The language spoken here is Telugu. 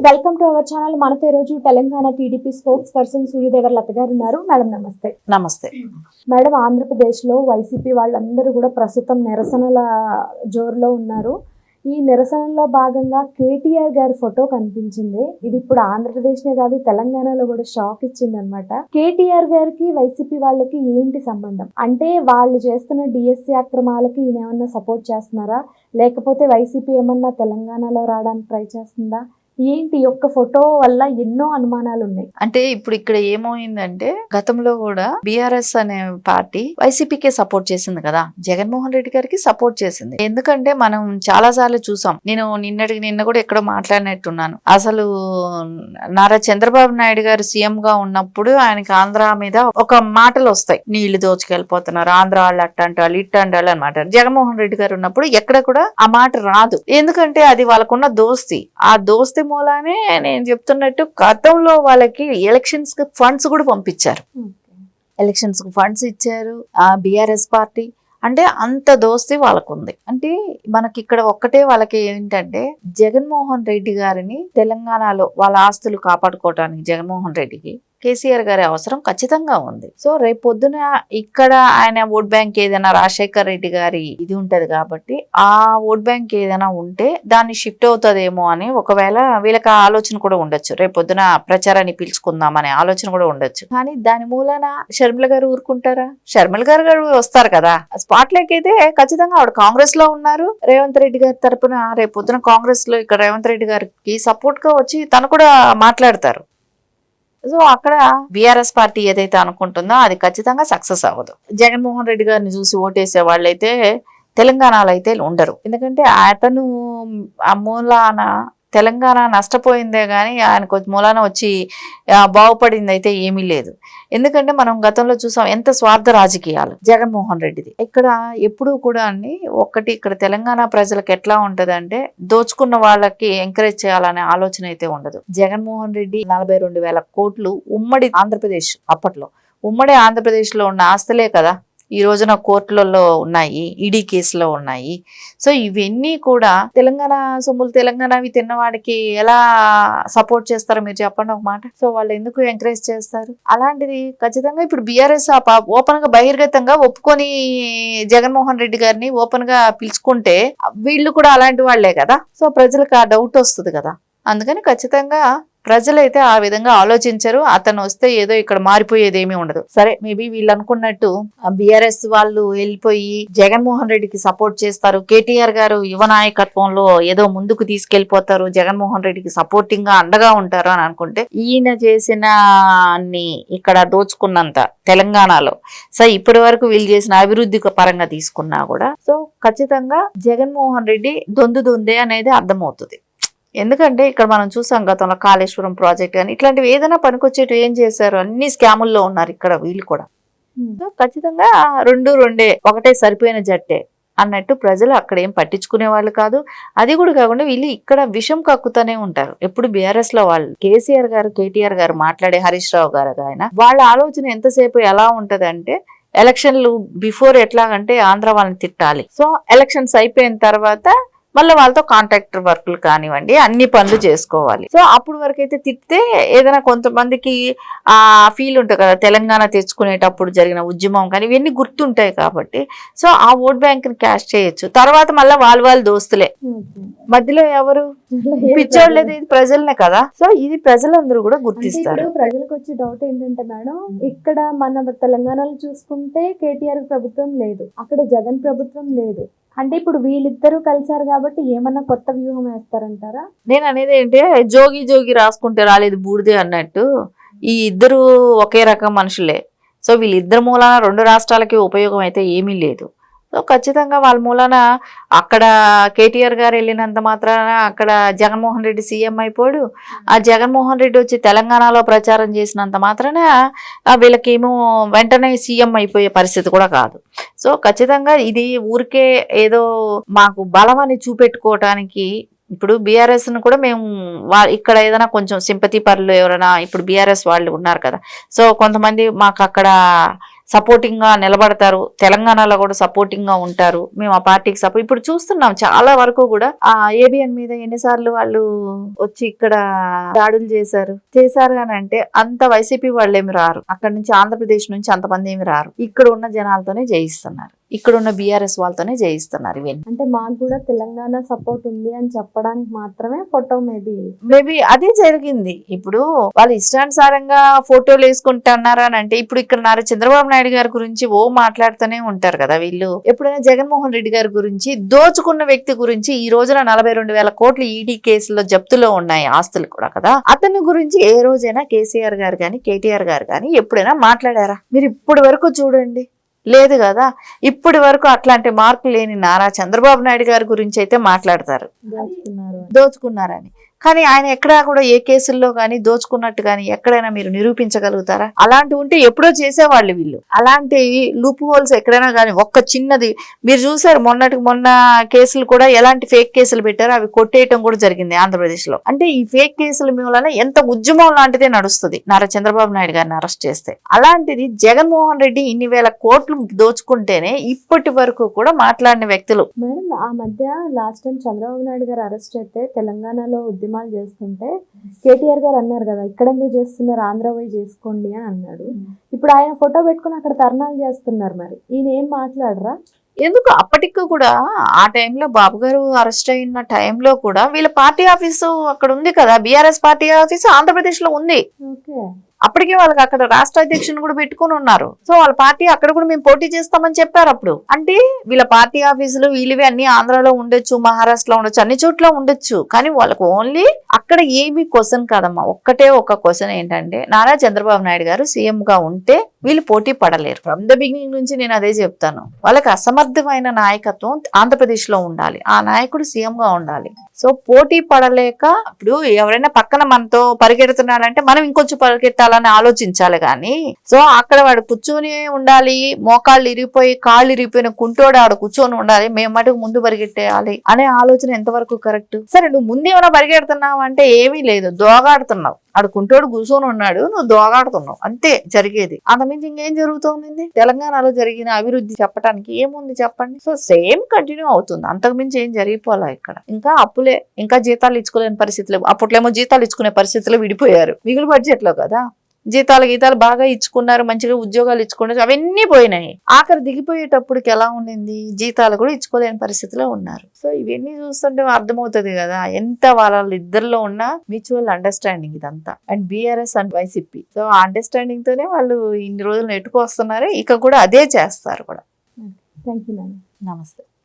Welcome to our channel. మనతో ఈ రోజు తెలంగాణ టీడీపీ స్పోక్స్ పర్సన్ సూర్యదేవర్ లత గారు ఉన్నారు. మేడం నమస్తే. నమస్తే మేడం, ఆంధ్రప్రదేశ్ లో వైసీపీ వాళ్ళందరూ కూడా ప్రస్తుతం నిరసనల జోరులో ఉన్నారు. ఈ నిరసనలో భాగంగా కేటీఆర్ గారి ఫోటో కనిపించింది. ఇది ఇప్పుడు ఆంధ్రప్రదేశ్నే కాదు తెలంగాణలో కూడా షాక్ ఇచ్చింది అనమాట. కేటీఆర్ గారికి వైసీపీ వాళ్ళకి ఏంటి సంబంధం? అంటే వాళ్ళు చేస్తున్న డిఎస్సీ అక్రమాలకి ఈయన ఏమన్నా సపోర్ట్ చేస్తున్నారా, లేకపోతే వైసీపీ ఏమన్నా తెలంగాణలో రావడానికి ట్రై చేస్తుందా? ఏంటి ఒక్క ఫోటో వల్ల ఎన్నో అనుమానాలు ఉన్నాయి. అంటే ఇప్పుడు ఇక్కడ ఏమైందంటే గతంలో కూడా బీఆర్ఎస్ అనే పార్టీ వైసీపీకే సపోర్ట్ చేసింది కదా, జగన్మోహన్ రెడ్డి గారికి సపోర్ట్ చేసింది. ఎందుకంటే మనం చాలా సార్లు చూసాం. నేను నిన్న కూడా ఎక్కడో మాట్లాడినట్టున్నాను. అసలు నారా చంద్రబాబు నాయుడు గారు సీఎం గా ఉన్నప్పుడు ఆయనకి ఆంధ్ర మీద ఒక మాటలు వస్తాయి, నీళ్లు దోచుకెళ్ళిపోతున్నారు, ఆంధ్ర వాళ్ళు అట్టంటారు ఇట్టంటారు అని మాట్లాడారు. జగన్మోహన్ రెడ్డి గారు ఉన్నప్పుడు ఎక్కడ కూడా ఆ మాట రాదు. ఎందుకంటే అది వాళ్ళకున్న దోస్తి. ఆ దోస్తి మూలానే నేను చెప్తున్నట్టు గతంలో వాళ్ళకి ఎలక్షన్స్ కి ఫండ్స్ కూడా పంపించారు. ఎలక్షన్స్ కు ఫండ్స్ ఇచ్చారు ఆ బీఆర్ఎస్ పార్టీ. అంటే అంత దోస్తి వాళ్ళకు ఉంది. అంటే మనకి ఇక్కడ ఒక్కటే వాళ్ళకి ఏంటంటే జగన్మోహన్ రెడ్డి గారిని తెలంగాణలో వాళ్ళ ఆస్తులు కాపాడుకోవడానికి జగన్మోహన్ రెడ్డికి కేసీఆర్ గారి అవసరం ఖచ్చితంగా ఉంది. సో రేపు పొద్దున ఇక్కడ ఆయన ఓట్ బ్యాంక్ ఏదైనా రాజశేఖర్ రెడ్డి గారి ఇది ఉంటది కాబట్టి ఆ ఓట్ బ్యాంక్ ఏదైనా ఉంటే దాన్ని షిఫ్ట్ అవుతుందేమో అని ఒకవేళ వీళ్ళకి ఆలోచన కూడా ఉండొచ్చు. రేపు పొద్దున ప్రచారాన్ని పిలుచుకుందాం అనే ఆలోచన కూడా ఉండొచ్చు. కానీ దాని మూలన షర్మిల గారు ఊరుకుంటారా? షర్మిల గారు వస్తారు కదా స్పాట్ లోకి. అయితే ఖచ్చితంగా ఆవిడ కాంగ్రెస్ లో ఉన్నారు. రేవంత్ రెడ్డి గారి తరపున రేపు పొద్దున కాంగ్రెస్ లో ఇక్కడ రేవంత్ రెడ్డి గారికి సపోర్ట్ గా వచ్చి తను కూడా మాట్లాడతారు. సో అక్కడ బీఆర్ఎస్ పార్టీ ఏదైతే అనుకుంటుందో అది ఖచ్చితంగా సక్సెస్ అవ్వదు. జగన్మోహన్ రెడ్డి గారిని చూసి ఓటేసే వాళ్ళైతే తెలంగాణలో అయితే ఉండరు. ఎందుకంటే అతను ఆ మూలాన తెలంగాణ నష్టపోయిందే గానీ ఆయనకు మూలాన వచ్చి బాగుపడింది అయితే ఏమీ లేదు. ఎందుకంటే మనం గతంలో చూసాం ఎంత స్వార్థ రాజకీయాలు జగన్మోహన్ రెడ్డిది. ఇక్కడ ఎప్పుడూ కూడా అండి ఒక్కటి ఇక్కడ తెలంగాణ ప్రజలకు ఎట్లా ఉంటదంటే దోచుకున్న వాళ్ళకి ఎంకరేజ్ చేయాలనే ఆలోచన అయితే ఉండదు. జగన్మోహన్ రెడ్డి 42,000 కోట్లు ఉమ్మడి ఆంధ్రప్రదేశ్, అప్పట్లో ఉమ్మడి ఆంధ్రప్రదేశ్ లో ఉన్న ఆస్తులే కదా ఈ రోజున కోర్టులలో ఉన్నాయి, ఈడీ కేసులో ఉన్నాయి. సో ఇవన్నీ కూడా తెలంగాణ సొమ్ములు తెలంగాణవి తిన్నవాడికి ఎలా సపోర్ట్ చేస్తారో మీరు చెప్పండి ఒక మాట. సో వాళ్ళు ఎందుకు ఎంకరేజ్ చేస్తారు? అలాంటిది ఖచ్చితంగా ఇప్పుడు బీఆర్ఎస్ ఓపెన్ గా బహిర్గతంగా ఒప్పుకొని జగన్మోహన్ రెడ్డి గారిని ఓపెన్ గా పిలుచుకుంటే వీళ్ళు కూడా అలాంటి వాళ్లే కదా. సో ప్రజలకు ఆ డౌట్ వస్తుంది కదా. అందుకని ఖచ్చితంగా ప్రజలైతే ఆ విధంగా ఆలోచించరు. అతను వస్తే ఏదో ఇక్కడ మారిపోయేది ఏమీ ఉండదు. సరే మేబీ వీళ్ళు అనుకున్నట్టు బీఆర్ఎస్ వాళ్ళు వెళ్ళిపోయి జగన్మోహన్ రెడ్డికి సపోర్ట్ చేస్తారు, కేటీఆర్ గారు యువ నాయకత్వంలో ఏదో ముందుకు తీసుకెళ్లిపోతారు, జగన్మోహన్ రెడ్డికి సపోర్టింగ్ గా అండగా ఉంటారు అని అనుకుంటే ఈయన చేసిన ఇక్కడ దోచుకున్నంత తెలంగాణలో సో ఇప్పటి వరకు వీళ్ళు చేసిన అభివృద్ధి పరంగా తీసుకున్నా కూడా సో ఖచ్చితంగా జగన్మోహన్ రెడ్డి దొందే అనేది అర్థమవుతుంది. ఎందుకంటే ఇక్కడ మనం చూసాం గతంలో కాళేశ్వరం ప్రాజెక్ట్ కానీ ఇట్లాంటివి ఏదైనా పనికొచ్చేటి ఏం చేశారు, అన్ని స్కాముల్లో ఉన్నారు ఇక్కడ వీళ్ళు కూడా. ఖచ్చితంగా రెండే ఒకటే సరిపోయిన జట్టే అన్నట్టు ప్రజలు అక్కడ ఏం పట్టించుకునే వాళ్ళు కాదు. అది కూడా కాకుండా వీళ్ళు ఇక్కడ విషం కక్కుతూనే ఉంటారు ఎప్పుడు బీఆర్ఎస్ లో. వాళ్ళు కేసీఆర్ గారు కేటీఆర్ గారు మాట్లాడే హరీష్ రావు గారు ఆయన వాళ్ళ ఆలోచన ఎంతసేపు ఎలా ఉంటదంటే ఎలక్షన్లు బిఫోర్ ఎట్లాగంటే ఆంధ్ర వాళ్ళని తిట్టాలి, సో ఎలక్షన్స్ అయిపోయిన తర్వాత మళ్ళీ వాళ్ళతో కాంట్రాక్టర్ వర్క్లు కానివ్వండి అన్ని పనులు చేసుకోవాలి. సో అప్పుడు వరకు అయితే తిట్టితే ఏదైనా కొంతమందికి ఆ ఫీల్ ఉంటుంది కదా, తెలంగాణ తెచ్చుకునేటప్పుడు జరిగిన ఉద్యమం కానీ ఇవన్నీ గుర్తుంటాయి కాబట్టి సో ఆ ఓట్ బ్యాంక్ ని క్యాష్ చేయొచ్చు. తర్వాత మళ్ళీ వాళ్ళు దోస్తులే, మధ్యలో ఎవరు పిచ్చోళ్ళేది ప్రజలనే కదా. సో ఇది ప్రజలందరూ కూడా గుర్తిస్తారు. ప్రజలకు వచ్చే డౌట్ ఏంటంటే మేడం, ఇక్కడ మన తెలంగాణలో చూసుకుంటే కేటీఆర్ ప్రభుత్వం లేదు, అక్కడ జగన్ ప్రభుత్వం లేదు. అంటే ఇప్పుడు వీళ్ళిద్దరూ కలిసారు కాబట్టి ఏమన్నా కొత్త వ్యూహం వేస్తారంటారా? నేను అనేది ఏంటి, జోగి రాసుకుంటే రాలేదు బూడిదే అన్నట్టు ఈ ఇద్దరు ఒకే రకం మనుషులే. సో వీళ్ళిద్దరు మూలాన రెండు రాష్ట్రాలకి ఉపయోగం అయితే ఏమీ లేదు. సో ఖచ్చితంగా వాళ్ళ మూలాన అక్కడ కేటీఆర్ గారు వెళ్ళినంత మాత్రాన అక్కడ జగన్మోహన్ రెడ్డి సీఎం అయిపోయాడు. ఆ జగన్మోహన్ రెడ్డి వచ్చి తెలంగాణలో ప్రచారం చేసినంత మాత్రాన వీళ్ళకేమో వెంటనే సీఎం అయిపోయే పరిస్థితి కూడా కాదు. సో ఖచ్చితంగా ఇది ఊరికే ఏదో మాకు బలం అని చూపెట్టుకోవటానికి ఇప్పుడు బీఆర్ఎస్ ను కూడా మేము ఇక్కడ ఏదైనా కొంచెం సింపతి పరులు ఎవరైనా ఇప్పుడు బీఆర్ఎస్ వాళ్ళు ఉన్నారు కదా, సో కొంతమంది మాకు అక్కడ సపోర్టింగ్ గా నిలబడతారు, తెలంగాణలో కూడా సపోర్టింగ్ గా ఉంటారు, మేము ఆ పార్టీకి సపోర్ట్. ఇప్పుడు చూస్తున్నాం చాలా వరకు కూడా ఆ ఏబిఎన్ మీద ఎన్నిసార్లు వాళ్ళు వచ్చి ఇక్కడ దాడులు చేశారు అని అంటే అంత వైసీపీ వాళ్ళు ఏమి రారు, అక్కడ నుంచి ఆంధ్రప్రదేశ్ నుంచి అంతమంది ఏమి రారు, ఇక్కడ ఉన్న జనాలతోనే జయిస్తున్నారు, ఇక్కడ ఉన్న బీఆర్ఎస్ వాళ్ళతోనే జయిస్తున్నారు. ఇవన్నీ అంటే మాకు కూడా తెలంగాణ సపోర్ట్ ఉంది అని చెప్పడానికి మాత్రమే ఫోటో మేబీ అదే జరిగింది. ఇప్పుడు వాళ్ళు ఇష్టానుసారంగా ఫోటోలు వేసుకుంటున్నారు అని అంటే ఇప్పుడు ఇక్కడ చంద్రబాబు నాయుడు గారి గురించి మాట్లాడుతూనే ఉంటారు కదా వీళ్ళు. ఎప్పుడైనా జగన్మోహన్ రెడ్డి గారి గురించి, దోచుకున్న వ్యక్తి గురించి ఈ రోజున 42,000 కోట్లు ఈడీ కేసులో జప్తులో ఉన్నాయి ఆస్తులు కూడా కదా, అతని గురించి ఏ రోజైనా కేసీఆర్ గారు కానీ కేటీఆర్ గారు కానీ ఎప్పుడైనా మాట్లాడారా? మీరు ఇప్పటి వరకు చూడండి, లేదు కదా. ఇప్పటి వరకు అట్లాంటి మార్పు లేని నారా చంద్రబాబు నాయుడు గారి గురించి అయితే మాట్లాడతారు దోచుకున్నారని, కానీ ఆయన ఎక్కడా కూడా ఏ కేసుల్లో కానీ దోచుకున్నట్టు కానీ ఎక్కడైనా మీరు నిరూపించగలుగుతారా? అలాంటి ఉంటే ఎప్పుడో చేసేవాళ్ళు వీళ్ళు. అలాంటి లూప్ హోల్స్ ఎక్కడైనా కానీ ఒక్క చిన్నది మీరు చూసారు, మొన్న కేసులు కూడా ఎలాంటి ఫేక్ కేసులు పెట్టారో అవి కొట్టేయటం కూడా జరిగింది ఆంధ్రప్రదేశ్ లో. అంటే ఈ ఫేక్ కేసుల వలన ఎంత ఉద్యమం లాంటిదే నడుస్తుంది నారా చంద్రబాబు నాయుడు గారిని అరెస్ట్ చేస్తే. అలాంటిది జగన్మోహన్ రెడ్డి ఇన్ని వేల కోట్లు దోచుకుంటేనే ఇప్పటి వరకు కూడా మాట్లాడిన వ్యక్తులు. మేడం, ఆ మధ్య లాస్ట్ టైం చంద్రబాబు నాయుడు గారు అరెస్ట్ అయితే తెలంగాణలో ఉద్యమాలు చేస్తుంటే కేటీఆర్ గారు అన్నారు కదా, ఇక్కడ ఎందుకు చేస్తున్నారు, ఆంధ్ర పోయి చేసుకోండి అని అన్నాడు. ఇప్పుడు ఆయన ఫోటో పెట్టుకుని అక్కడ ధర్నాలు చేస్తున్నారు. మరి ఈయన ఏం మాట్లాడరా? ఎందుకు అప్పటికి కూడా ఆ టైంలో బాబు గారు అరెస్ట్ అయిన టైంలో కూడా వీళ్ళ పార్టీ ఆఫీసు అక్కడ ఉంది కదా, బీఆర్ఎస్ పార్టీ ఆఫీసు ఆంధ్రప్రదేశ్ లో ఉంది. ఓకే, అప్పటికే వాళ్ళకి అక్కడ రాష్ట్ర అధ్యక్షుని కూడా పెట్టుకుని ఉన్నారు. సో వాళ్ళ పార్టీ అక్కడ కూడా మేము పోటీ చేస్తామని చెప్పారు అప్పుడు. అంటే వీళ్ళ పార్టీ ఆఫీసులు వీళ్ళవి అన్ని ఆంధ్రాలో ఉండొచ్చు, మహారాష్ట్రలో ఉండొచ్చు, అన్ని చోట్ల ఉండొచ్చు, కానీ వాళ్ళకు ఓన్లీ అక్కడ ఏమీ క్వశ్చన్ కాదమ్మా. ఒక్కటే ఒక క్వశ్చన్ ఏంటంటే, నారా చంద్రబాబు నాయుడు గారు సీఎం గా ఉంటే వీళ్ళు పోటీ పడలేరు. ఫ్రమ్ ద బిగినింగ్ నుంచి నేను అదే చెప్తాను, వాళ్ళకి అసమర్థమైన నాయకత్వం ఆంధ్రప్రదేశ్ లో ఉండాలి, ఆ నాయకుడు సీఎం గా ఉండాలి. సో పోటీ పడలేక ఇప్పుడు ఎవరైనా పక్కన మనతో పరిగెడుతున్నాడంటే మనం ఇంకొంచెం పరిగెత్తాలని ఆలోచించాలి కానీ, సో అక్కడ వాడు కూర్చొని ఉండాలి, మోకాళ్ళు ఇరిగిపోయి కాళ్ళు ఇరిగిపోయిన కుంటోడు ఆడ కూర్చొని ఉండాలి, మేము మటుకు ముందు పరిగెట్టేయాలి అనే ఆలోచన ఎంతవరకు కరెక్ట్? సరే, నువ్వు ముందేమైనా పరిగెడుతున్నావు అంటే ఏమీ లేదు, దోగాడుతున్నావు. ఆడు కుంటోడు కూర్చొని ఉన్నాడు, నువ్వు దోగాడుతున్నావు, అంతే జరిగేది. అంతమించి ఇంకేం జరుగుతుంది? తెలంగాణలో జరిగిన అభివృద్ధి చెప్పడానికి ఏముంది చెప్పండి? సో సేమ్ కంటిన్యూ అవుతుంది, అంతకుమించి ఏం జరిగిపోలే ఇక్కడ. ఇంకా అప్పులే, ఇంకా జీతాలు ఇచ్చుకోలేని పరిస్థితులు. అప్పట్లేమో జీతాలు ఇచ్చుకునే పరిస్థితులు విడిపోయారు, మిగులు బడ్జెట్ లో కదా. గీతాలు బాగా ఇచ్చుకున్నారు, మంచిగా ఉద్యోగాలు ఇచ్చుకున్నారు, అవన్నీ పోయినాయి. ఆఖరి దిగిపోయేటప్పటికి ఎలా ఉండింది, జీతాలు కూడా ఇచ్చుకోలేని పరిస్థితిలో ఉన్నారు. సో ఇవన్నీ చూస్తుంటే అర్థమవుతుంది కదా ఎంత వాళ్ళిద్దరిలో ఉన్న మ్యూచువల్ అండర్స్టాండింగ్ ఇదంతా. And BRS and YCP, so ఆ అండర్స్టాండింగ్ తోనే వాళ్ళు ఇన్ని రోజులు నెట్టుకొస్తున్నారు, ఇక కూడా అదే చేస్తారు కూడా. Thank you madam. నమస్తే.